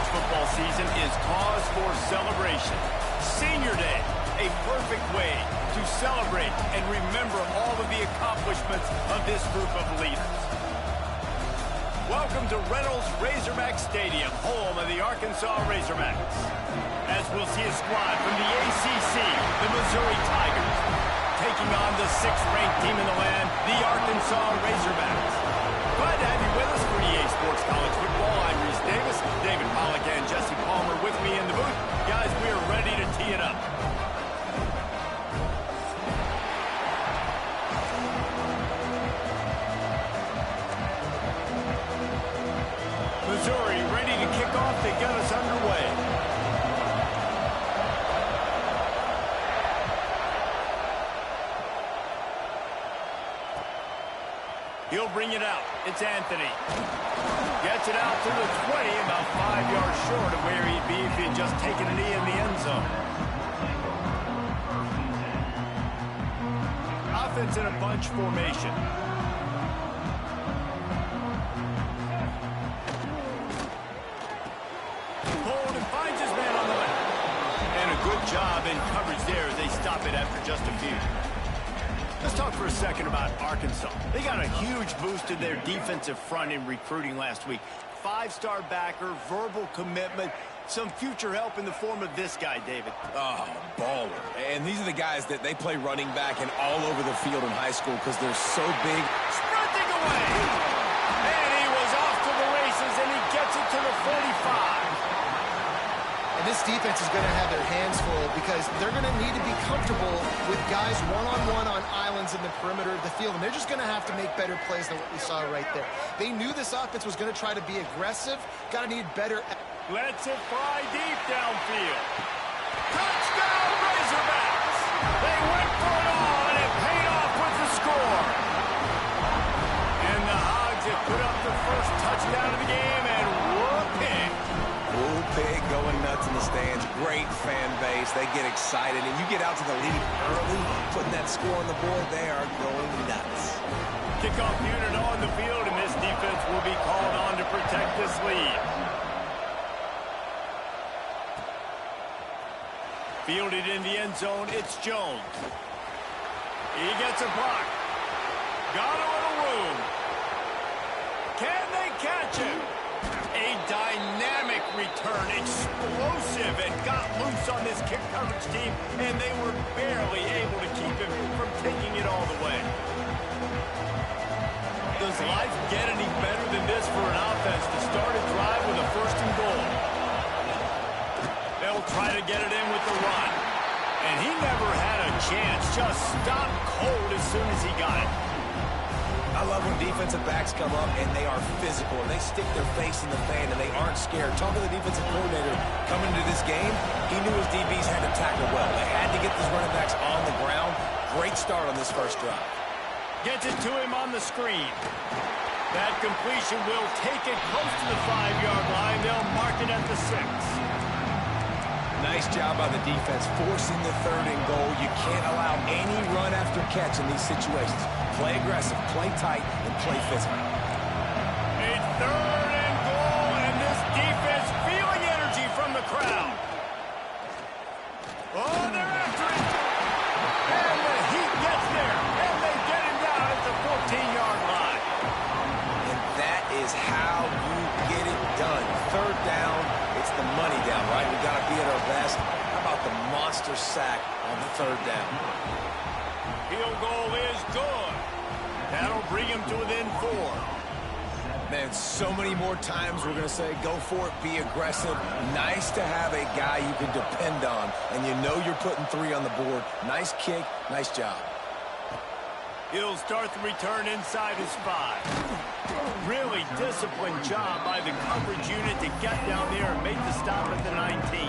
football season is cause for celebration. Senior Day, a perfect way to celebrate and remember all of the accomplishments of this group of leaders. Welcome to Reynolds Razorback Stadium, home of the Arkansas Razorbacks. As we'll see a squad from the ACC, the Missouri Tigers, taking on the 6th-ranked team in the land, the Arkansas Razorbacks. Glad to have you with us for EA Sports College Football. I'm Reese Davis, David Pollack and Jesse Palmer with me in the booth. Guys, we are ready to tee it up. Missouri ready to kick off to get us underway. He'll bring it out. It's Anthony. Gets it out to the 20, about 5 yards short of where he'd be if he had just taken a knee in the end zone. Offense in a bunch formation. Hold and finds his man on the left. And a good job in coverage there as they stop it after just a few. Let's talk for a second about Arkansas. They got a huge boost in their defensive front in recruiting last week. 5-star backer, verbal commitment, some future help in the form of this guy, David. Oh, baller. And these are the guys that they play running back and all over the field in high school because they're so big. Sprinting away! And he was off to the races, and he gets it to the 45. And this defense is going to have their hands full because they're going to need to be comfortable with guys one-on-one on islands in the perimeter of the field. And they're just going to have to make better plays than what we saw right there. They knew this offense was going to try to be aggressive. Got to need better. Lets it fly deep downfield. Touchdown, Razorbacks! They went for it all, and it paid off with the score. And the Hogs have put up the first touchdown of the game, and whoop-pig. Pig going nuts in the stands. Great fan base. They get excited, and you get out to the lead early, putting that score on the board. They are going nuts. Kickoff unit on the field, and this defense will be called on to protect this lead. Fielded in the end zone, it's Jones. He gets a block. Got a little room. Can they catch him? A dynamic return, explosive, and got loose on this kick coverage team, and they were barely able to keep him from taking it all the way. Does life get any better than this for an offense to start a drive with a 1st and goal? They'll try to get it in with the run, and he never had a chance, just stopped cold as soon as he got it. I love when defensive backs come up and they are physical and they stick their face in the fan and they aren't scared. Talk to the defensive coordinator coming into this game. He knew his DBs had to tackle well. They had to get these running backs on the ground. Great start on this first drive. Gets it to him on the screen. That completion will take it close to the 5-yard line. They'll mark it at the 6. Nice job by the defense forcing the 3rd and goal. You can't allow any run after catch in these situations. Play aggressive, play tight, and play physical. A 3rd and goal, and this defense feeling energy from the crowd. Oh, they're after it. And the Heat gets there, and they get him down at the 14-yard line. And that is how you get it done. 3rd down, it's the money down, right? We got to be at our best. How about the monster sack on the 3rd down? Field goal is good. That'll bring him to within 4. Man, so many more times we're going to say, go for it, be aggressive. Nice to have a guy you can depend on, and you know you're putting 3 on the board. Nice kick, nice job. He'll start the return inside his 5. Really disciplined job by the coverage unit to get down there and make the stop at the 19.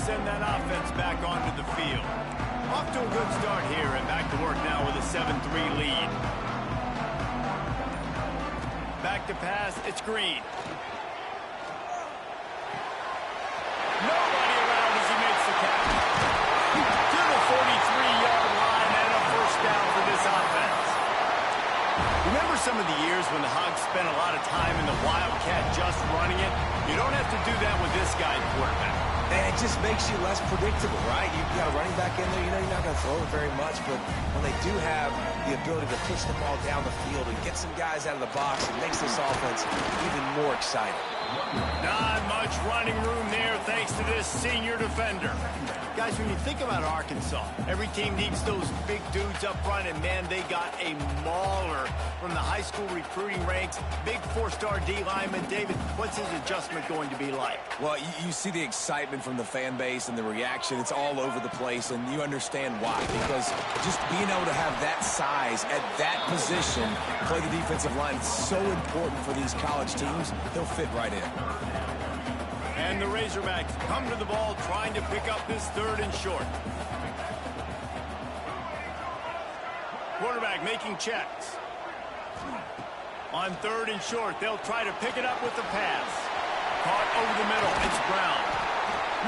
Send that offense back onto the field. Off to a good start here, and back to work now with a 7-3 lead. Back to pass, it's Green. Nobody around as he makes the catch. To the 43-yard line and a 1st down running it. You don't have to do that with this guy at quarterback. And it just makes you less predictable, right? You've got a running back in there. You know you're not going to throw it very much, but when they do have the ability to pitch the ball down the field and get some guys out of the box, it makes this offense even more exciting. Not much running room there thanks to this senior defender. Guys, when you think about Arkansas, every team needs those big dudes up front, and man, they got a mauler from the high school recruiting ranks. Big four-star D lineman. David, what's his adjustment going to be like? Well, you see the excitement from the fan base and the reaction. It's all over the place, and you understand why. Because just being able to have that size at that position, play the defensive line, it's so important for these college teams. He'll fit right in. And the Razorbacks come to the ball trying to pick up this 3rd and short. Quarterback making checks. On 3rd and short, they'll try to pick it up with the pass. Caught over the middle. It's Brown.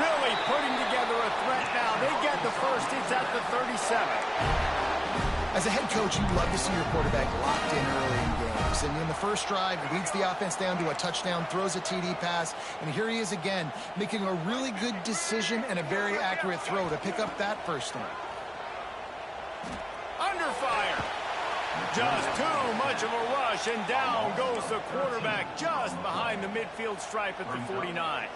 Really putting together a threat now. They get the first. It's at the 37. As a head coach, you love to see your quarterback locked in early in games. And in the first drive, leads the offense down to a touchdown, throws a TD pass, and here he is again, making a really good decision and a very accurate throw to pick up that first down. Under fire. Just too much of a rush, and down goes the quarterback just behind the midfield stripe at the 49.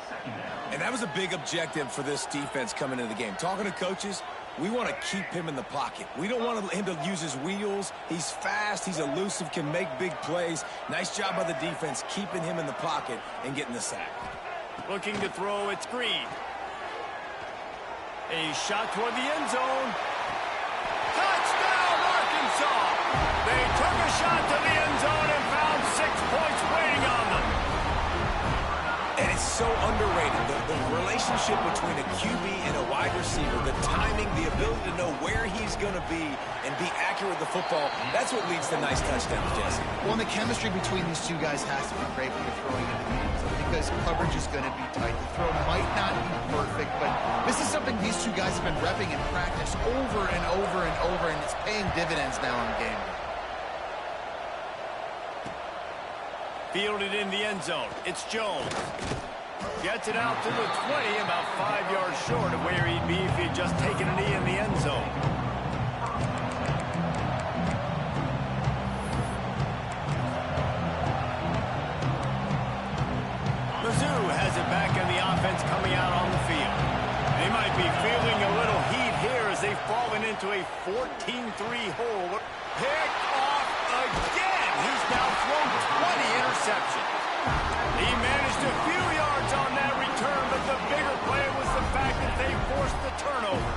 And that was a big objective for this defense coming into the game. Talking to coaches, we want to keep him in the pocket. We don't want him to use his wheels. He's fast, he's elusive, can make big plays. Nice job by the defense keeping him in the pocket and getting the sack. Looking to throw, it's Green. A shot toward the end zone. Touchdown, Arkansas! They took a shot to the end zone and found 6 points waiting on them. And it's so underrated, the relationship between a QB and a wide receiver, the timing, the ability to know where he's going to be and be accurate with the football, that's what leads to nice touchdowns, Jesse. Well, and the chemistry between these two guys has to be great when you're throwing into the end zone because coverage is going to be tight. The throw might not be perfect, but this is something these two guys have been repping in practice over and over and over, and it's paying dividends now in the game. Fielded in the end zone. It's Jones. Gets it out to the 20, about 5 yards short of where he'd be if he'd just taken a knee in the end zone. Mizzou has it back in the offense coming out on the field. They might be feeling a little heat here as they've fallen into a 14-3 hole. Picked off again. He's now thrown 20 interceptions. He managed a few yards on that return, but the bigger play was the fact that they forced the turnover.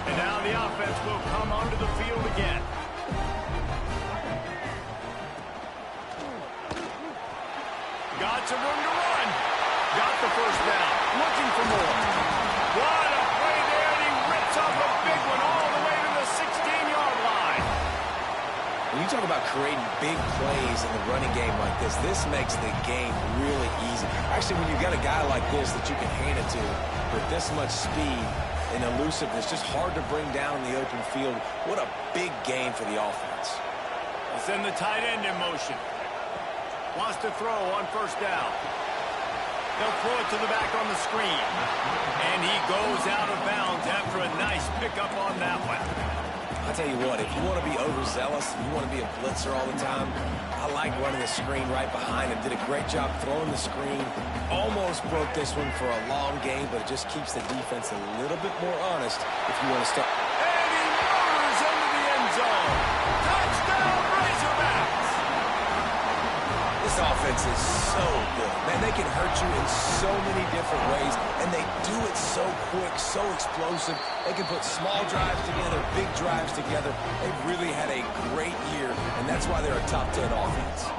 And now the offense will come onto the field again. Got some room to run. Got the first down. Looking for more. What a play there, and he rips off a big one all the way to the 16-yard line. When you talk about creating big plays in the running game like this makes the game really easy. Actually, when you've got a guy like this that you can hand it to with this much speed and elusiveness, just hard to bring down in the open field, what a big game for the offense. We'll send the tight end in motion. Wants to throw on first down. They'll throw it to the back on the screen. And he goes out of bounds after a nice pickup on that one. I'll tell you what, if you want to be overzealous, you want to be a blitzer all the time, I like running the screen right behind him. Did a great job throwing the screen. Almost broke this one for a long game, but it just keeps the defense a little bit more honest if you want to start. And he murders into the end zone. Touchdown, Razorbacks! This offense is so good. Man, they can hurt you in so many different ways, and they do it so quick, so explosive. They can put small drives together, big drives together. They've really had a great year, and that's why they're a top 10 offense.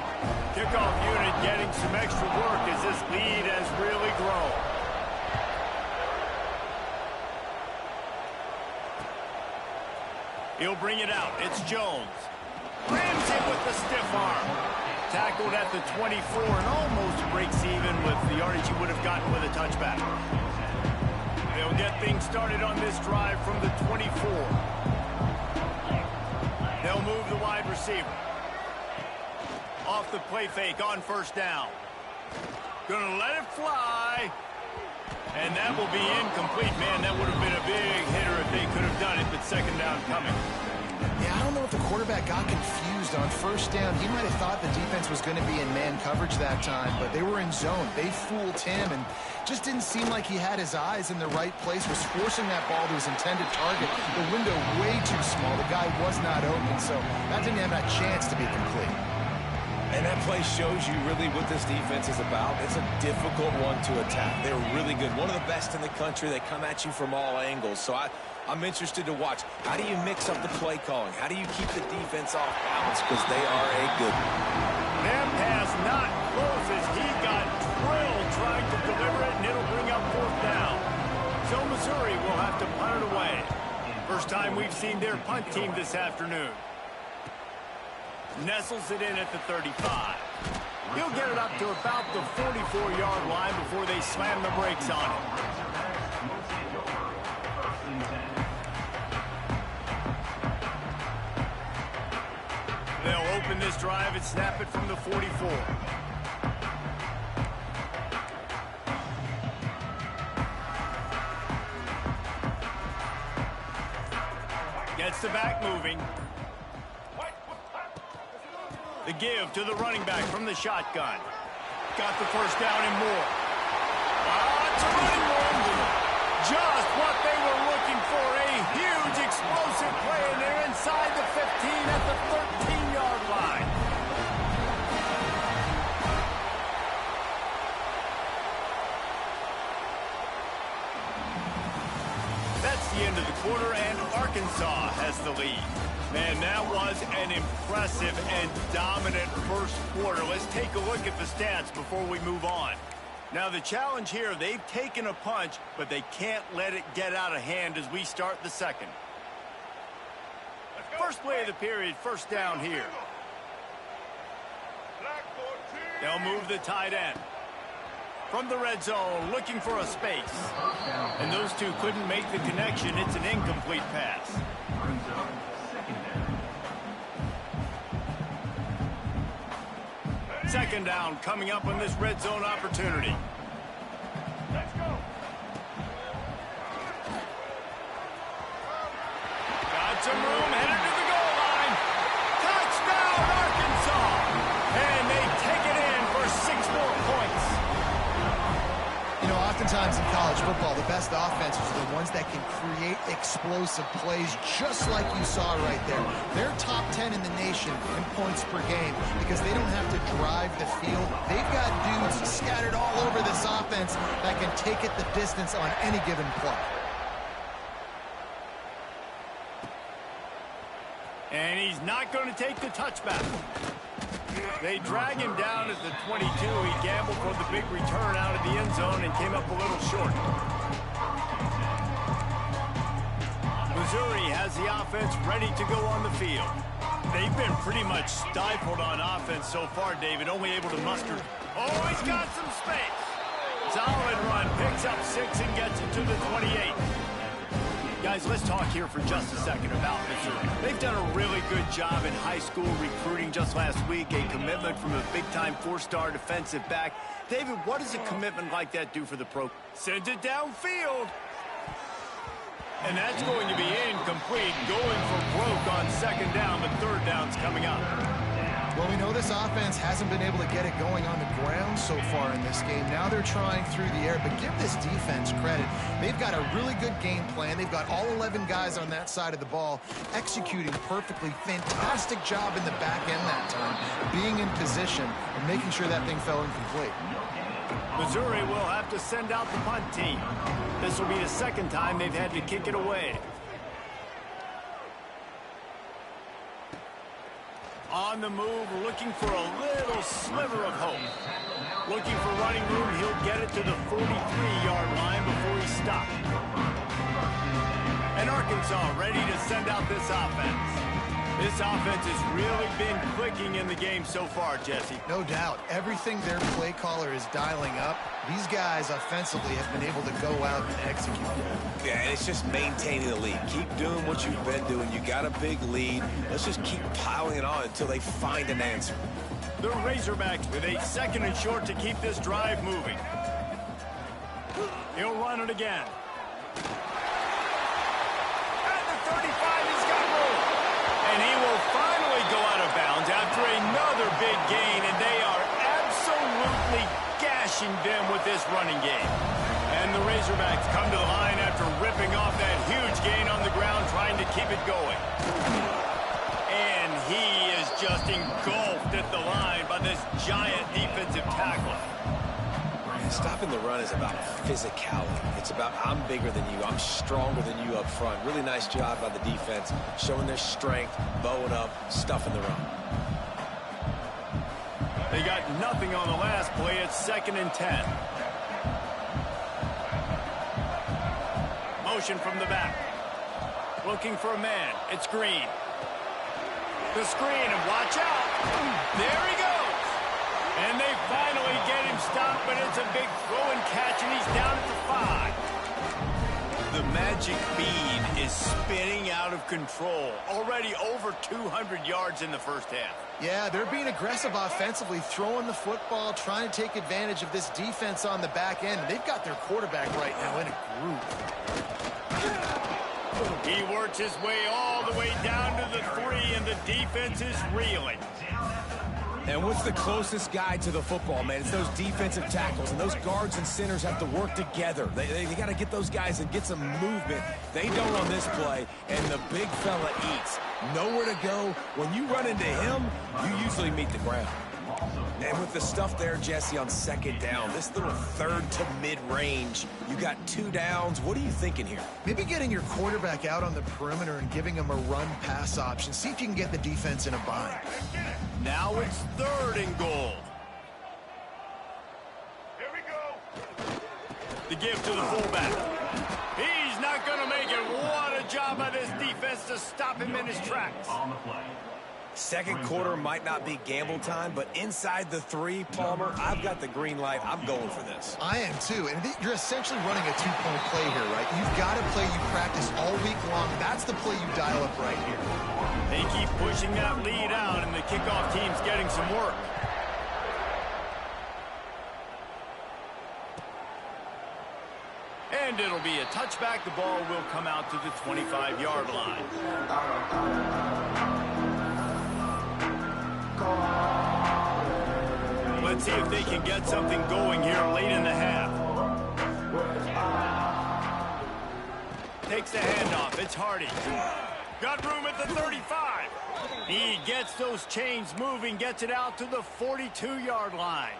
Kickoff unit getting some extra work as this lead has really grown. He'll bring it out. It's Jones. Rams it with the stiff arm. Tackled at the 24 and almost breaks even with the yardage he would have gotten with a touchback. They'll get things started on this drive from the 24. They'll move the wide receiver. Off the play fake on first down. Gonna let it fly. And that will be incomplete. Man, that would have been a big hitter if they could have done it, but second down coming. Yeah, I don't know if the quarterback got confused on first down. He might have thought the defense was going to be in man coverage that time, but they were in zone. They fooled him and just didn't seem like he had his eyes in the right place, was forcing that ball to his intended target. The window way too small. The guy was not open, so that didn't have a chance to be complete. And that play shows you really what this defense is about. It's a difficult one to attack. They're really good. One of the best in the country. They come at you from all angles. So I'm interested to watch. How do you mix up the play calling? How do you keep the defense off balance? Because they are a good one. That pass not close as he got drilled trying to deliver it, and it'll bring up fourth down. So Missouri will have to punt it away. First time we've seen their punt team this afternoon. Nestles it in at the 35. He'll get it up to about the 44-yard line before they slam the brakes on it. They'll open this drive and snap it from the 44. Gets the back moving. The give to the running back from the shotgun. Got the first down and more. It's a running one. Just what they were looking for. A huge explosive play, and they're inside the 15 at the 13-yard line. That's the end of the quarter, and Arkansas has the lead. Man, that was an impressive and dominant first quarter. Let's take a look at the stats before we move on. Now, the challenge here, they've taken a punch, but they can't let it get out of hand as we start the second. First play of the period, first down here. They'll move the tight end. From the red zone, looking for a space. And those two couldn't make the connection. It's an incomplete pass. Second down coming up on this red zone opportunity. Let's go. Got some room, headed to the goal line. Touchdown, Arkansas. And they take it in for 6 more points. You know, oftentimes in college football, the best offenses are the ones that can create explosive plays just like you saw right there. They're top 10 in the nation in points per game because they don't have to drive the field. They've got dudes scattered all over this offense that can take it the distance on any given play. And he's not going to take the touchback. They drag him down at the 22. He gambled for the big return out of the end zone and came up a little short. Missouri has the offense ready to go on the field. They've been pretty much stifled on offense so far, David, only able to muster. Oh, he's got some space. Solid run, picks up 6 and gets it to the 28. Guys, let's talk here for just a second about Missouri. They've done a really good job in high school recruiting just last week, a commitment from a big-time 4-star defensive back. David, what does a commitment like that do for the pro? Sends it downfield. And that's going to be incomplete, going for broke on second down, but third down's coming up. Well, we know this offense hasn't been able to get it going on the ground so far in this game. Now they're trying through the air, but give this defense credit. They've got a really good game plan. They've got all 11 guys on that side of the ball executing perfectly. Fantastic job in the back end that time, being in position and making sure that thing fell incomplete. Missouri will have to send out the punt team. This will be the second time they've had to kick it away. On the move, looking for a little sliver of hope. Looking for running room, he'll get it to the 43-yard line before he stopped. And Arkansas ready to send out this offense. This offense has really been clicking in the game so far, Jesse. No doubt. Everything their play caller is dialing up These guys offensively have been able to go out and execute. Yeah, and it's just maintaining the lead. Keep doing what you've been doing. You got a big lead. Let's just keep piling it on until they find an answer. The Razorbacks with a 2nd and short to keep this drive moving. He'll run it again. At the 35, he's got room. And he will finally go out of bounds after another big gain, and they are absolutely gashing them with this running game. And the Razorbacks come to the line after ripping off that huge gain on the ground, trying to keep it going. And he is just engulfed at the line by this giant defensive tackler. Stopping the run is about physicality. It's about I'm bigger than you, I'm stronger than you up front. Really nice job by the defense, showing their strength, bowing up, stuffing the run. They got nothing on the last play. It's 2nd and 10. Motion from the back. Looking for a man. It's Green. The screen, and watch out. There he goes. And they finally get him stopped, but it's a big throw and catch, and he's down at the 5. The magic bean is spinning out of control. Already over 200 yards in the first half. Yeah, they're being aggressive offensively, throwing the football, trying to take advantage of this defense on the back end. They've got their quarterback right now in a groove. He works his way all the way down to the 3, and the defense is reeling. And what's the closest guy to the football, man? It's those defensive tackles, and those guards and centers have to work together. They got to get those guys and get some movement. They don't on this play, and the big fella eats. Nowhere to go. When you run into him, you usually meet the ground. And with the stuff there, Jesse, on 2nd down, this little 3rd to mid-range, you got 2 downs. What are you thinking here? Maybe getting your quarterback out on the perimeter and giving him a run-pass option. See if you can get the defense in a bind. Now it's 3rd and goal. Here we go. The give to the fullback. He's not going to make it. What a job by this defense to stop him in his tracks. On the play. 2nd quarter might not be gamble time, but inside the 3, Palmer, I've got the green light. I'm going for this. I am too, and you're essentially running a 2-point play here, right? You've got a play you practice all week long. That's the play you dial up right here. They keep pushing that lead out, and the kickoff team's getting some work. And it'll be a touchback. The ball will come out to the 25-yard line. Let's see if they can get something going here late in the half. Takes the handoff. It's Hardy. Got room at the 35. He gets those chains moving, gets it out to the 42-yard line.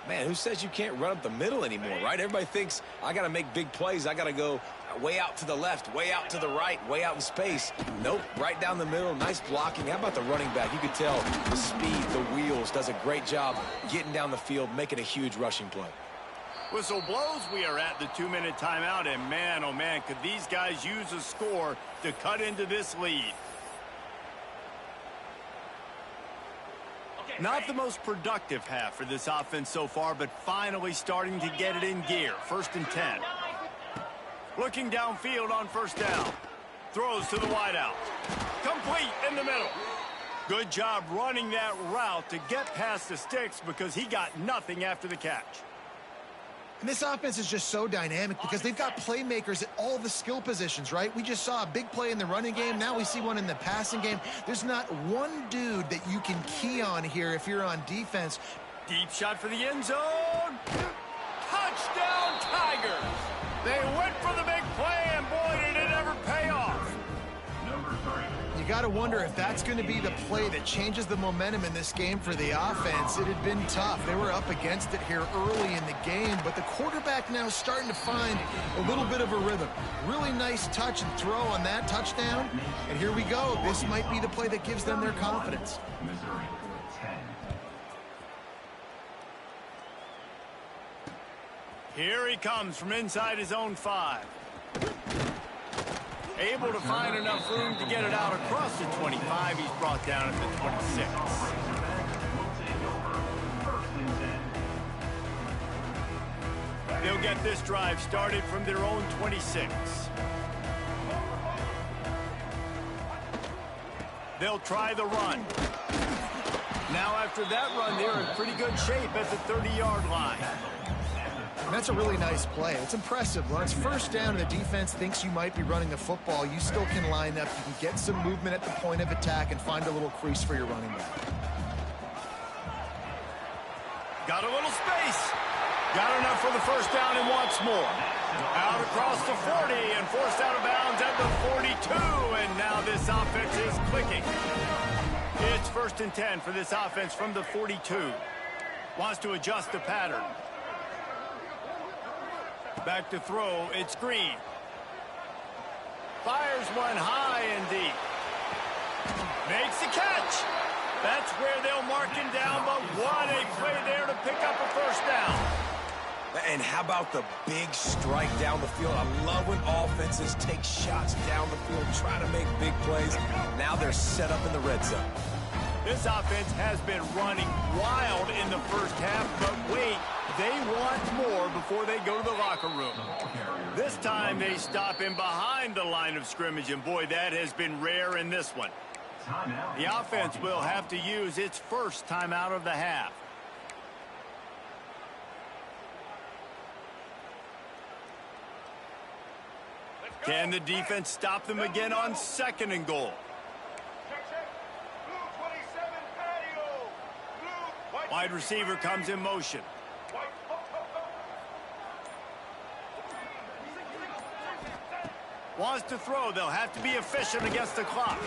Man, who says you can't run up the middle anymore, right? Everybody thinks I got to make big plays. I got to go way out to the left, way out to the right, way out in space. Nope, right down the middle. Nice blocking. How about the running back? You could tell the speed, the wheels, does a great job getting down the field, making a huge rushing play. Whistle blows. We are at the 2-minute timeout, and man, oh man, could these guys use a score to cut into this lead. Not the most productive half for this offense so far, but finally starting to get it in gear. 1st and 10. Looking downfield on 1st down. Throws to the wideout. Complete in the middle. Good job running that route to get past the sticks because he got nothing after the catch. And this offense is just so dynamic because they've got playmakers at all the skill positions, right? We just saw a big play in the running game. Now we see one in the passing game. There's not one dude that you can key on here if you're on defense. Deep shot for the end zone. Touchdown, Tigers. They went for the big play, and boy, did it ever pay off. Number 3. You got to wonder if that's going to be the play that changes the momentum in this game for the offense. It had been tough. They were up against it here early in the game, but the quarterback now starting to find a little bit of a rhythm. Really nice touch and throw on that touchdown. And here we go. This might be the play that gives them their confidence. Missouri 10. Here he comes from inside his own 5. Able to find enough room to get it out across the 25. He's brought down at the 26. They'll get this drive started from their own 26. They'll try the run. Now after that run, they're in pretty good shape at the 30-yard line. And that's a really nice play. It's impressive. When it's first down and the defense thinks you might be running the football, you still can line up. You can get some movement at the point of attack and find a little crease for your running back. Got a little space. Got enough for the first down and wants more. Out across the 40 and forced out of bounds at the 42. And now this offense is clicking. It's 1st and 10 for this offense from the 42. Wants to adjust the pattern. Back to throw, it's Green. Fires one high and deep. Makes the catch. That's where they'll mark him down, but what a play there to pick up a first down. And how about the big strike down the field? I love when offenses take shots down the field, try to make big plays. Now they're set up in the red zone. This offense has been running wild in the first half, but wait, they want more before they go to the locker room. This time they stop him behind the line of scrimmage, and boy, that has been rare in this one. The offense will have to use its first timeout of the half. Can the defense stop them again on 2nd and goal? Wide receiver comes in motion. Wants to throw. They'll have to be efficient against the clock.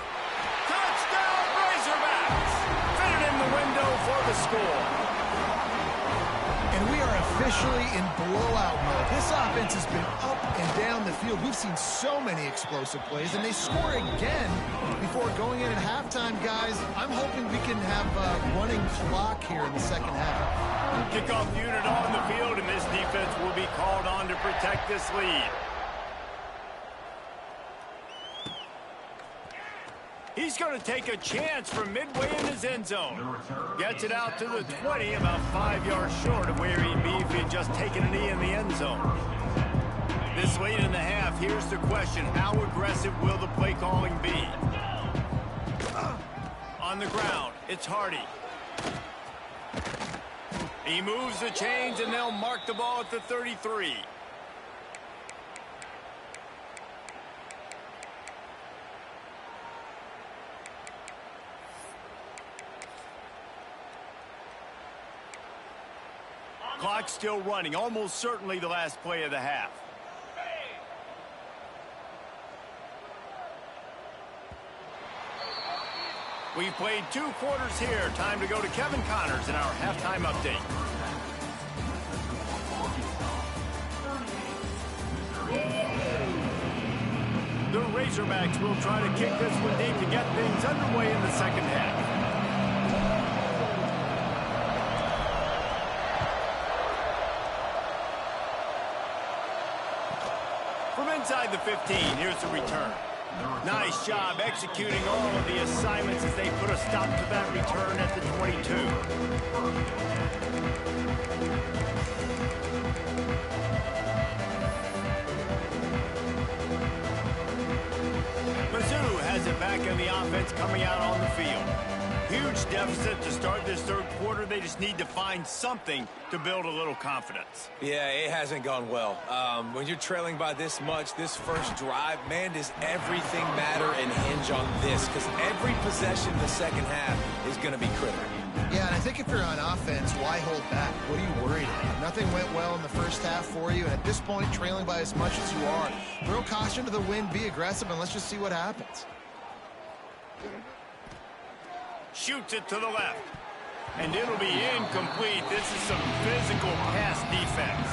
Touchdown, Razorbacks! Fitted in the window for the score. And we are officially in blowout mode. This offense has been up and down the field. We've seen so many explosive plays, and they score again before going in at halftime, guys. I'm hoping we can have a running clock here in the second half. Kickoff unit on the field, and this defense will be called on to protect this lead. He's going to take a chance from midway in his end zone. Gets it out to the 20, about 5 yards short of where he'd be if he had just taken a knee in the end zone. This late in the half, here's the question. How aggressive will the play calling be? On the ground, it's Hardy. He moves the chains, and they'll mark the ball at the 33. Clock still running, almost certainly the last play of the half. We've played 2 quarters here. Time to go to Kevin Connors in our halftime update. The Razorbacks will try to kick this one deep to get things underway in the second half. From inside the 15, here's the return. Nice job executing all of the assignments as they put a stop to that return at the 22. Mizzou has it back in the offense coming out on the field. Huge deficit to start this third quarter. They just need to find something to build a little confidence. Yeah, it hasn't gone well. When you're trailing by this much, this first drive, man, does everything matter and hinge on this? Because every possession in the second half is going to be critical. Yeah, and I think if you're on offense, why hold back? What are you worried about? Nothing went well in the first half for you, and at this point, trailing by as much as you are, throw caution to the wind, be aggressive, and let's just see what happens. Shoots it to the left. And it'll be incomplete. This is some physical pass defense.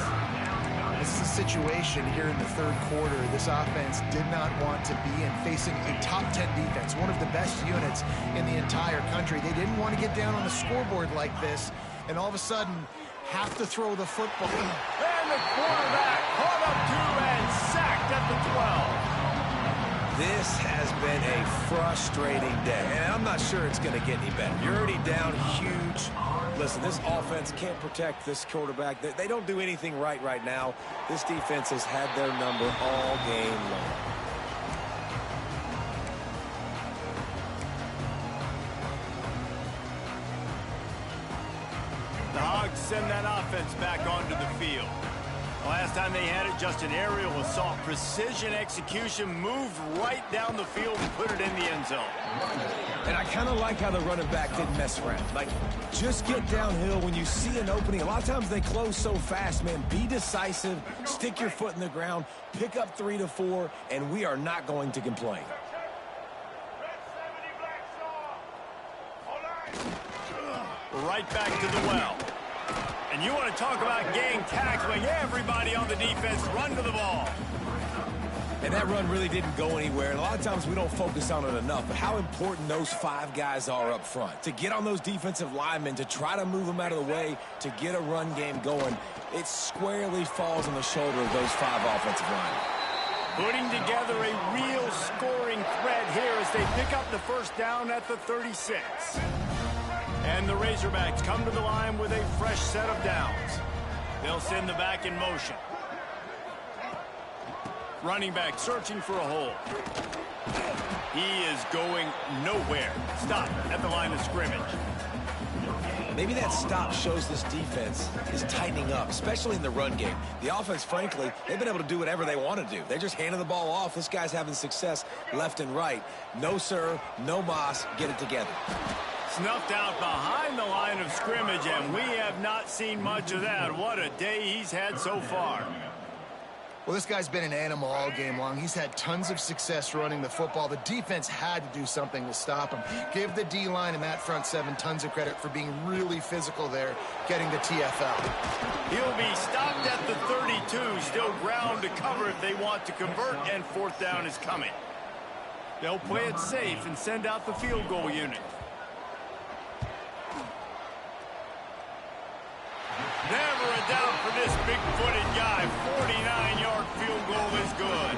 This is a situation here in the third quarter this offense did not want to be in, facing a top 10 defense, one of the best units in the entire country. They didn't want to get down on the scoreboard like this, and all of a sudden have to throw the football. And the quarterback caught up to and sacked at the 12. This has been a frustrating day, and I'm not sure it's going to get any better. You're already down huge. Listen, this offense can't protect this quarterback. They don't do anything right now. This defense has had their number all game long. The Hogs send that offense back onto the field. Last time they had it, just an aerial assault. Precision execution, moved right down the field and put it in the end zone. And I kind of like how the running back didn't mess around. Like, just get downhill when you see an opening. A lot of times they close so fast, man. Be decisive, stick your foot in the ground, pick up 3 to 4, and we are not going to complain. Right back to the well. And you want to talk about gang tackling. Everybody on the defense run to the ball. And that run really didn't go anywhere. And a lot of times we don't focus on it enough. But how important those 5 guys are up front. To get on those defensive linemen, to try to move them out of the way, to get a run game going, it squarely falls on the shoulder of those 5 offensive linemen. Putting together a real scoring threat here as they pick up the first down at the 36. And the Razorbacks come to the line with a fresh set of downs. They'll send the back in motion. Running back searching for a hole. He is going nowhere. Stop at the line of scrimmage. Maybe that stop shows this defense is tightening up, especially in the run game. The offense, frankly, they've been able to do whatever they want to do. They're just handing the ball off. This guy's having success left and right. No, sir. No, Moss. Get it together. Snuffed out behind the line of scrimmage, and we have not seen much of that. What a day he's had so far. Well, this guy's been an animal all game long. He's had tons of success running the football. The defense had to do something to stop him. Give the D-line and that front 7 tons of credit for being really physical there, getting the TFL. He'll be stopped at the 32, still ground to cover if they want to convert, and 4th down is coming. They'll play it safe and send out the field goal unit. Never a doubt for this big-footed guy. 49-yard field goal is good.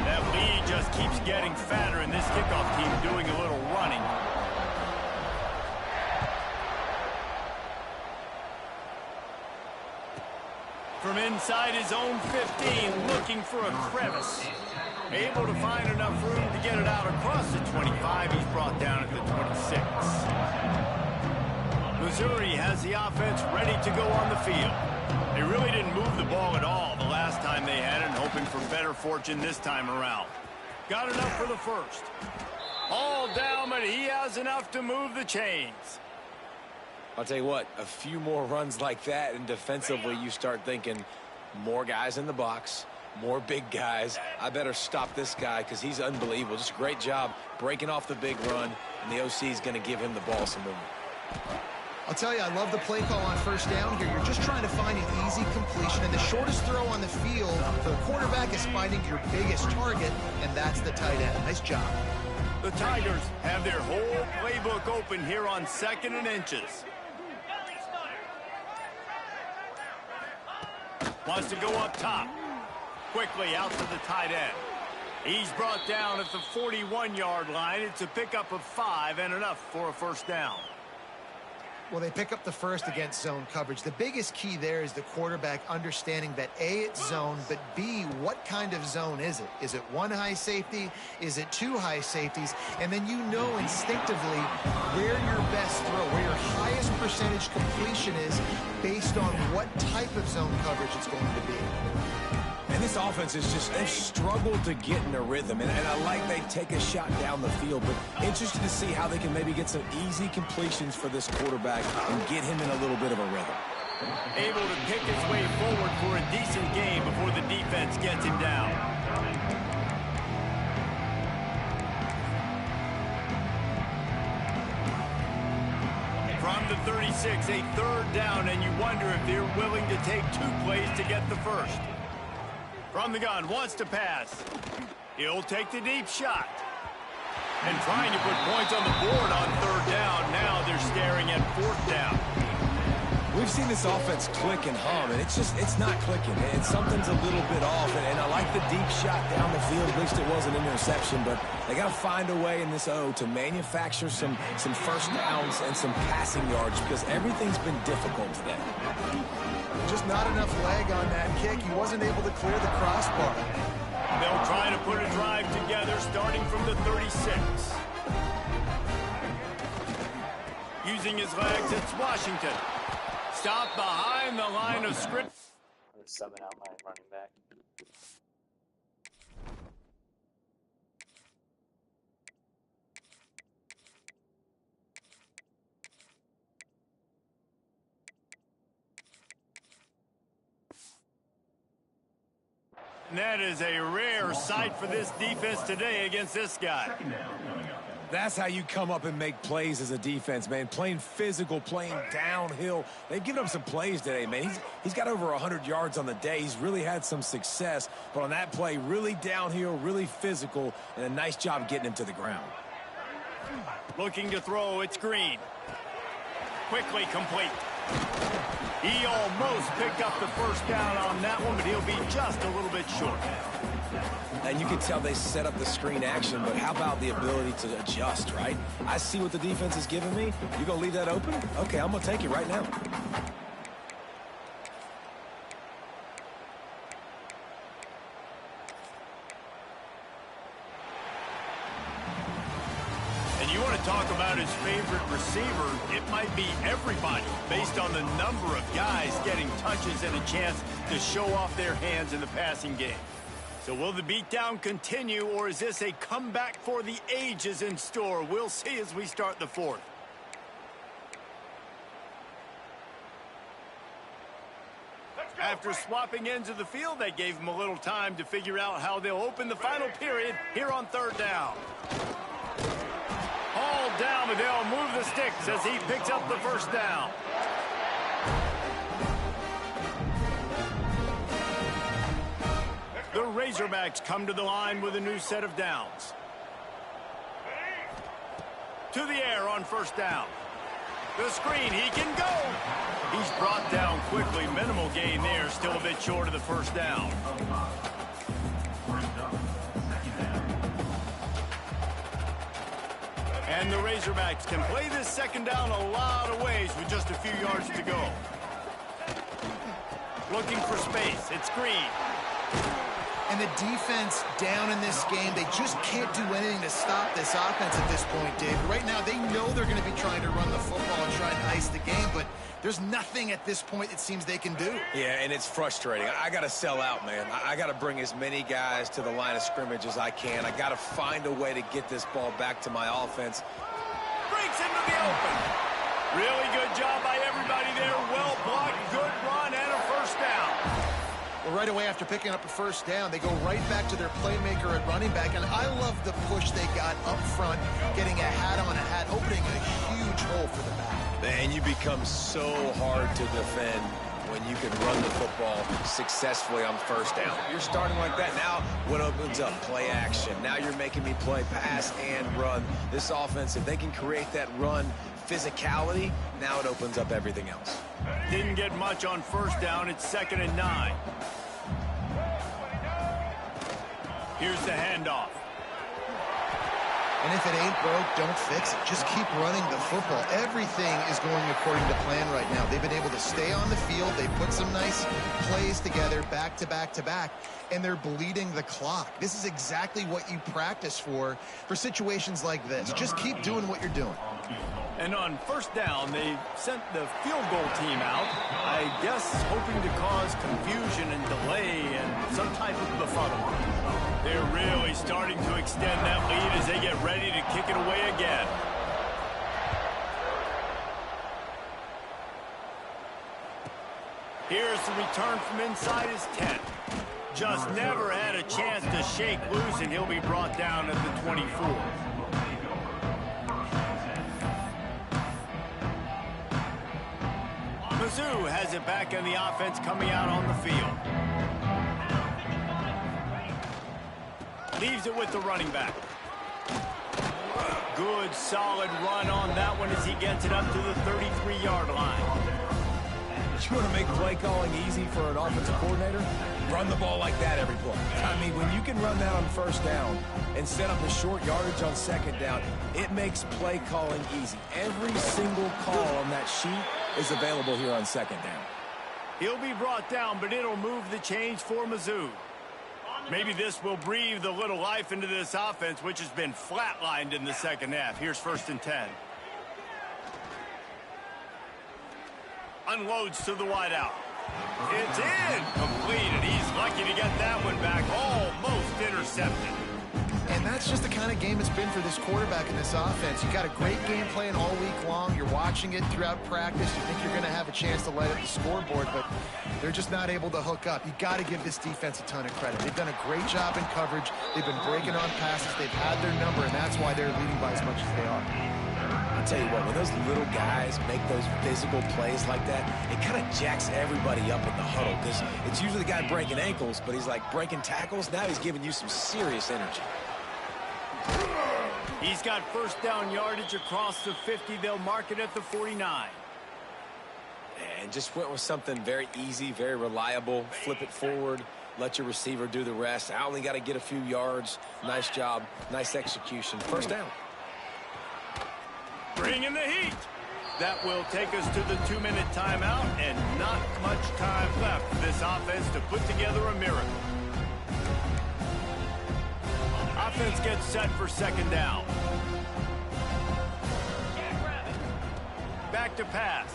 That lead just keeps getting fatter, and this kickoff team doing a little running. From inside his own 15, looking for a crevice. Able to find enough room to get it out across the 25. He's brought down at the 26. Missouri has the offense ready to go on the field. They really didn't move the ball at all the last time they had it, hoping for better fortune this time around. Got enough for the first. All down, but he has enough to move the chains. I'll tell you what, a few more runs like that, and defensively you start thinking more guys in the box, more big guys. I better stop this guy because he's unbelievable. Just a great job breaking off the big run, and the OC is going to give him the ball some movement. I'll tell you, I love the play call on first down here. You're just trying to find an easy completion, and the shortest throw on the field for the quarterback is finding your biggest target, and that's the tight end. Nice job. The Tigers have their whole playbook open here on 2nd and inches. Wants to go up top. Quickly out to the tight end. He's brought down at the 41-yard line. It's a pickup of 5 and enough for a first down. Well, they pick up the first against zone coverage. The biggest key there is the quarterback understanding that A, it's zone, but B, what kind of zone is it? Is it 1 high safety? Is it 2 high safeties? And then you know instinctively where your best throw, where your highest percentage completion is based on what type of zone coverage it's going to be. And this offense is just, they've struggled to get in a rhythm. And I like they take a shot down the field, but interested to see how they can maybe get some easy completions for this quarterback and get him in a little bit of a rhythm. Able to pick his way forward for a decent game before the defense gets him down. From the 36, a 3rd down, and you wonder if they're willing to take 2 plays to get the first. From the gun, wants to pass. He'll take the deep shot. And trying to put points on the board on 3rd down. Now they're staring at 4th down. We've seen this offense click and hum, and it's not clicking. And something's a little bit off, and I like the deep shot down the field. At least it was an interception, but they got to find a way in this O to manufacture some first downs and some passing yards because everything's been difficult today. Just not enough leg on that kick. He wasn't able to clear the crossbar. They'll try to put a drive together starting from the 36. Using his legs, it's Washington. Stop behind the line of scrimmage. I'm subbing out my running back. And that is a rare sight for this defense today against this guy. That's how you come up and make plays as a defense, man. Playing physical, playing downhill. They've given up some plays today, man. He's got over 100 yards on the day. He's really had some success. But on that play, really downhill, really physical, and a nice job getting him to the ground. Looking to throw, it's Green. Quickly complete. He almost picked up the first down on that one, but he'll be just a little bit short. And you can tell they set up the screen action, but how about the ability to adjust, right? I see what the defense is giving me. You gonna leave that open? Okay, I'm gonna take it right now. And you want to talk about his favorite receiver, it might be everybody based on the number of guys getting touches and a chance to show off their hands in the passing game. So will the beatdown continue, or is this a comeback for the ages in store? We'll see as we start the fourth. After swapping ends of the field, they gave him a little time to figure out how they'll open the final period here on third down. Hauled down, but they'll move the sticks as he picks up the first down. The Razorbacks come to the line with a new set of downs. To the air on first down. The screen, he can go. He's brought down quickly. Minimal gain there, still a bit short of the first down. And the Razorbacks can play this second down a lot of ways with just a few yards to go. Looking for space, it's Green. And the defense down in this game, they just can't do anything to stop this offense at this point, Dave. Right now, they know they're going to be trying to run the football and try and ice the game, but there's nothing at this point it seems they can do. Yeah, and it's frustrating. I got to sell out, man. I got to bring as many guys to the line of scrimmage as I can. I got to find a way to get this ball back to my offense. Breaks into the open. Really good job by everybody there. Well blocked, good run, and a first down. Well, right away after picking up a first down, they go right back to their playmaker at running back, and I love the push they got up front, getting a hat on a hat, opening a huge hole for the back. Man, you become so hard to defend when you can run the football successfully on first down. You're starting like that. Now what opens up? Play action. Now you're making me play pass and run. This offense, if they can create that run physicality, now it opens up everything else. Didn't get much on first down. It's 2nd and 9. Here's the handoff. And if it ain't broke, don't fix it. Just keep running the football. Everything is going according to plan right now. They've been able to stay on the field. They put some nice plays together back to back to back, and they're bleeding the clock. This is exactly what you practice for situations like this. Just keep doing what you're doing. And on first down, they sent the field goal team out, I guess hoping to cause confusion and delay and some type of befuddlement. They're really starting to extend that lead as they get ready to kick it away again. Here's the return from inside his 10. Just never had a chance to shake loose, and he'll be brought down at the 24. Mizzou has it back in the offense coming out on the field. Leaves it with the running back. Good, solid run on that one as he gets it up to the 33-yard line. You want to make play calling easy for an offensive coordinator? Run the ball like that every play. I mean, when you can run that on first down and set up a short yardage on second down, it makes play calling easy. Every single call on that sheet is available here on second down. He'll be brought down, but it'll move the chains for Mizzou. Maybe this will breathe a little life into this offense, which has been flatlined in the second half. Here's 1st and 10. Unloads to the wideout. It's in. Completed. He's lucky to get that one back. Almost intercepted. And that's just the kind of game it's been for this quarterback in this offense. You got a great game plan all week long. You're watching it throughout practice. You think you're going to have a chance to light up the scoreboard, but they're just not able to hook up. You got to give this defense a ton of credit. They've done a great job in coverage. They've been breaking on passes. They've had their number, and that's why they're leading by as much as they are. I'll tell you what, when those little guys make those physical plays like that, it kind of jacks everybody up in the huddle because it's usually the guy breaking ankles, but he's like breaking tackles. Now he's giving you some serious energy. He's got first down yardage across the 50. They'll mark it at the 49. And just went with something very easy, very reliable. Flip it forward. Let your receiver do the rest. I only got to get a few yards. Nice job. Nice execution. First down. Bring in the heat. That will take us to the 2-minute timeout, and not much time left for this offense to put together a miracle. Offense gets set for second down. Back to pass.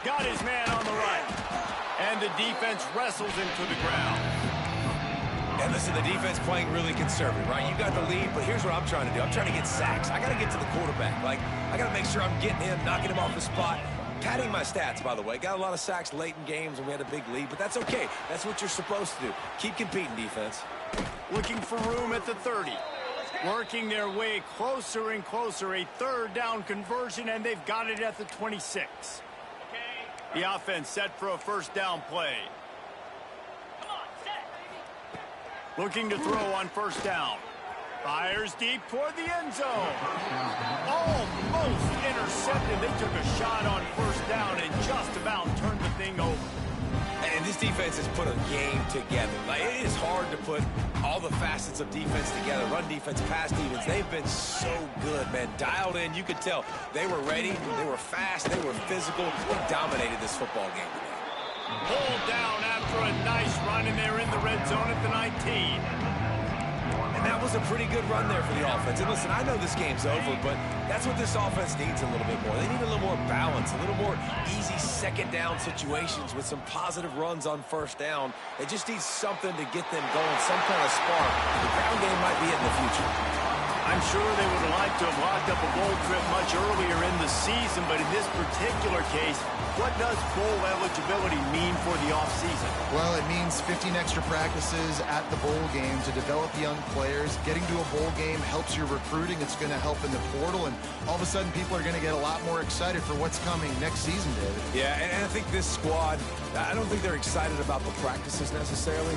Got his man on the right. And the defense wrestles him to the ground. And listen, the defense playing really conservative, right? You got the lead, but here's what I'm trying to do. I'm trying to get sacks. I got to get to the quarterback. Like, I got to make sure I'm getting him, knocking him off the spot. Padding my stats, by the way. Got a lot of sacks late in games when we had a big lead, but that's okay. That's what you're supposed to do. Keep competing, defense. Looking for room at the 30. Working their way closer and closer. A third down conversion, and they've got it at the 26. The offense set for a first down play. Looking to throw on first down. Fires deep toward the end zone. Almost intercepted. They took a shot on first down and just about turned the thing over. And this defense has put a game together. Like, it is hard to put all the facets of defense together. Run defense, pass defense. They've been so good, man. Dialed in. You could tell they were ready. They were fast. They were physical. They dominated this football game today. Pulled down after a nice run, and they're in the red zone at the 19. And that was a pretty good run there for the offense. And listen, I know this game's over, but that's what this offense needs a little bit more. They need a little more balance, a little more easy second down situations with some positive runs on first down. They just need something to get them going, some kind of spark. The ground game might be it in the future. I'm sure they would like to have locked up a bowl trip much earlier in the season, but in this particular case, what does bowl eligibility mean for the offseason? Well, it means 15 extra practices at the bowl game to develop young players. Getting to a bowl game helps your recruiting. It's going to help in the portal, and all of a sudden people are going to get a lot more excited for what's coming next season, David. Yeah, and I think this squad, I don't think they're excited about the practices necessarily.